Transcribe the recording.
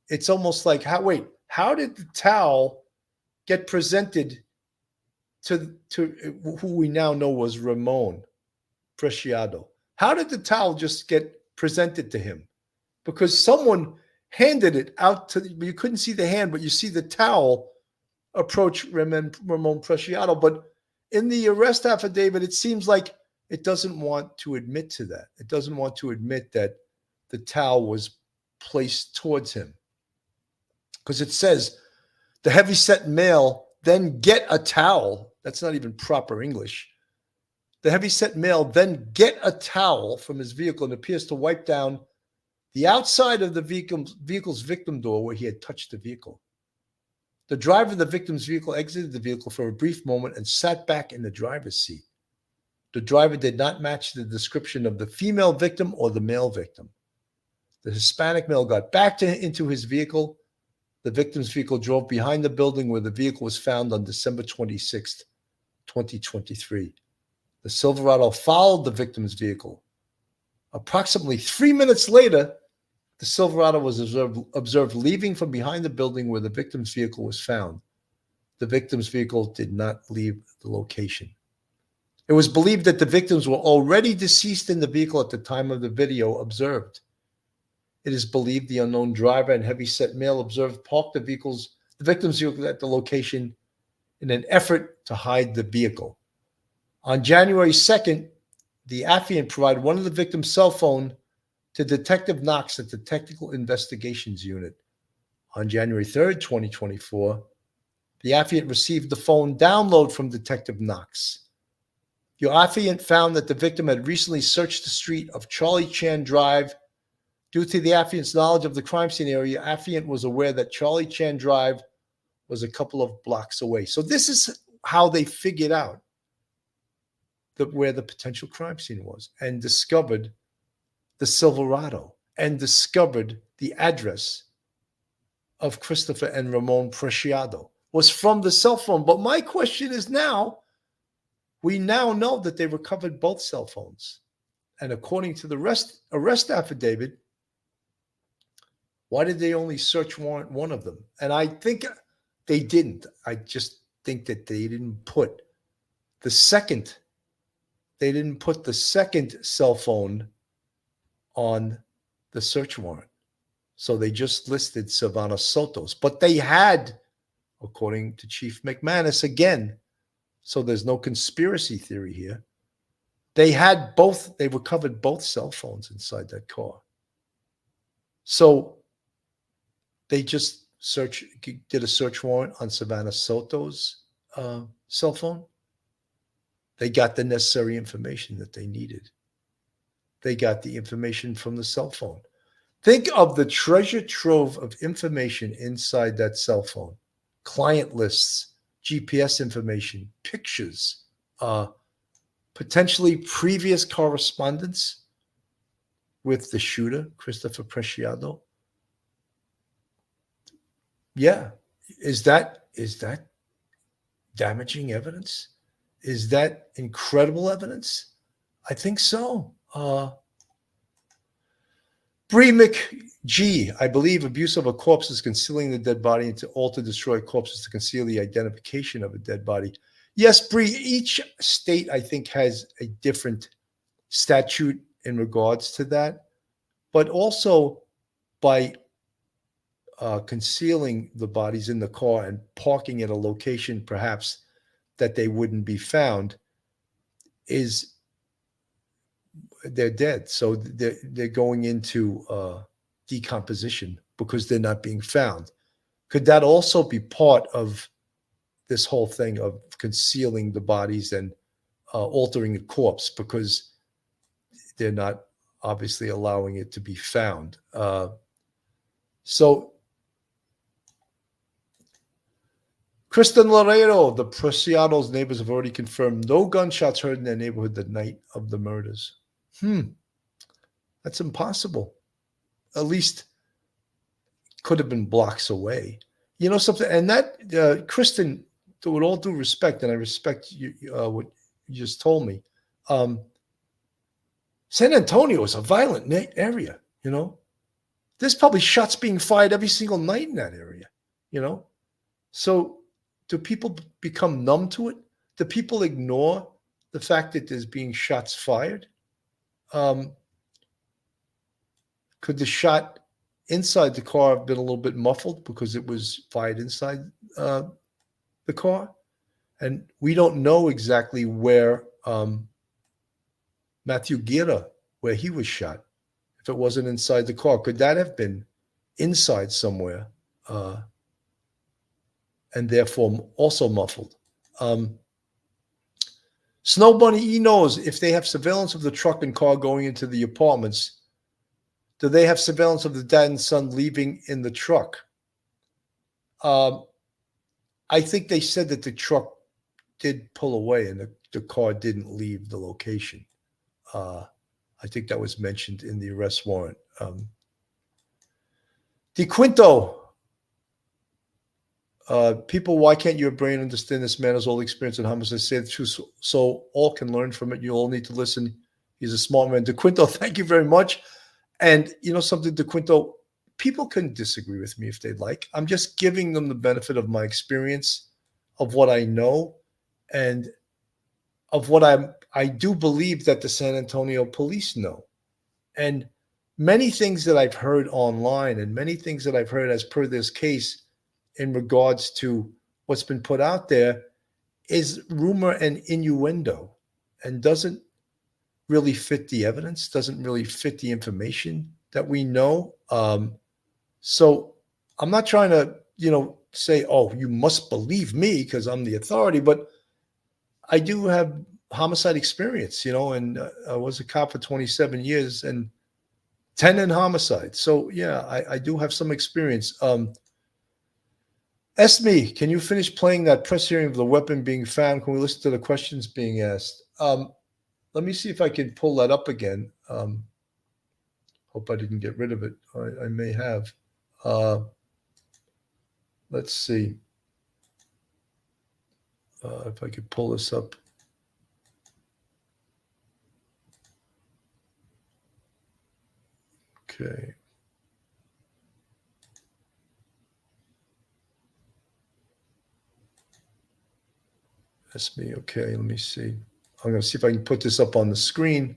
it's almost like, how did the towel get presented to who we now know was Ramon Preciado? How did the towel just get presented to him? Because someone handed it out to, you couldn't see the hand, but you see the towel approach Ramon Preciado. But in the arrest affidavit, it seems like it doesn't want to admit to that. It doesn't want to admit that the towel was placed towards him. Because it says the heavyset male then get a towel. That's not even proper English. The heavyset male then get a towel from his vehicle and appears to wipe down the outside of the vehicle's victim door where he had touched the vehicle. The driver of the victim's vehicle exited the vehicle for a brief moment and sat back in the driver's seat. The driver did not match the description of the female victim or the male victim. The Hispanic male got back into his vehicle. The victim's vehicle drove behind the building where the vehicle was found on December 26th, 2023. The Silverado followed the victim's vehicle. Approximately 3 minutes later, the Silverado was observed leaving from behind the building where the victim's vehicle was found. The victim's vehicle did not leave the location. It was believed that the victims were already deceased in the vehicle at the time of the video observed. It is believed the unknown driver and heavyset male observed parked the victim's vehicle at the location in an effort to hide the vehicle. On January 2nd, the affiant provided one of the victim's cell phone to Detective Knox at the Technical Investigations Unit. On January 3rd, 2024, the affiant received the phone download from Detective Knox. The affiant found that the victim had recently searched the street of Charlie Chan Drive. Due to the affiant's knowledge of the crime scene area, affiant was aware that Charlie Chan Drive was a couple of blocks away. So this is how they figured out where the potential crime scene was and discovered the Silverado and discovered the address of Christopher and Ramon Preciado was from the cell phone. But my question is now, we now know that they recovered both cell phones. And according to the arrest affidavit, why did they only search warrant one of them? And I think they didn't. I just think that they didn't put the second cell phone on the search warrant. So they just listed Savannah Soto's. But they had, according to Chief McManus, again, so there's no conspiracy theory here, they recovered both cell phones inside that car. So they just did a search warrant on Savannah Soto's cell phone. They got the necessary information that they needed. They got the information from the cell phone. Think of the treasure trove of information inside that cell phone. Client lists, GPS information, pictures, potentially previous correspondence with the shooter, Christopher Preciado. Yeah. Is that damaging evidence? Is that incredible evidence? I think so. Bree McG, I believe abuse of a corpse is concealing the dead body and to alter, destroy corpses to conceal the identification of a dead body. Yes, Bree, each state, I think, has a different statute in regards to that. But also by concealing the bodies in the car and parking at a location perhaps that they wouldn't be found, is they're dead. So they're going into decomposition because they're not being found. Could that also be part of this whole thing of concealing the bodies and altering the corpse because they're not obviously allowing it to be found? So Kristen Laredo, the Preciado's neighbors have already confirmed no gunshots heard in their neighborhood the night of the murders. That's impossible. At least could have been blocks away. You know something? And that, Kristen, with all due respect, and I respect you, what you just told me, San Antonio is a violent area, you know? There's probably shots being fired every single night in that area, you know? So do people become numb to it? Do people ignore the fact that there's being shots fired? Could the shot inside the car have been a little bit muffled because it was fired inside the car? And we don't know exactly where Matthew Guerra, where he was shot. If it wasn't inside the car, could that have been inside somewhere and therefore also muffled? Snow Bunny E knows if they have surveillance of the truck and car going into the apartments, do they have surveillance of the dad and son leaving in the truck? I think they said that the truck did pull away and the car didn't leave the location. I think that was mentioned in the arrest warrant. DeQuinto, people, why can't your brain understand this man has all the experience in homicide? Say the truth so all can learn from it. You all need to listen. He's a smart man. DeQuinto, thank you very much. And you know something, DeQuinto, people can disagree with me if they'd like. I'm just giving them the benefit of my experience, of what I know, and of what I do believe that the San Antonio police know. And many things that I've heard online and many things that I've heard as per this case in regards to what's been put out there is rumor and innuendo and doesn't really fit the evidence, doesn't really fit the information that we know. So I'm not trying to, say, oh, you must believe me because I'm the authority, but I do have homicide experience, and I was a cop for 27 years and 10 in homicide. So yeah, I do have some experience. Esme, can you finish playing that press hearing of the weapon being found? Can we listen to the questions being asked? Let me see if I can pull that up again. Hope I didn't get rid of it. I may have. Let's see if I could pull this up. Okay. That's me. Okay, let me see. I'm going to see if I can put this up on the screen.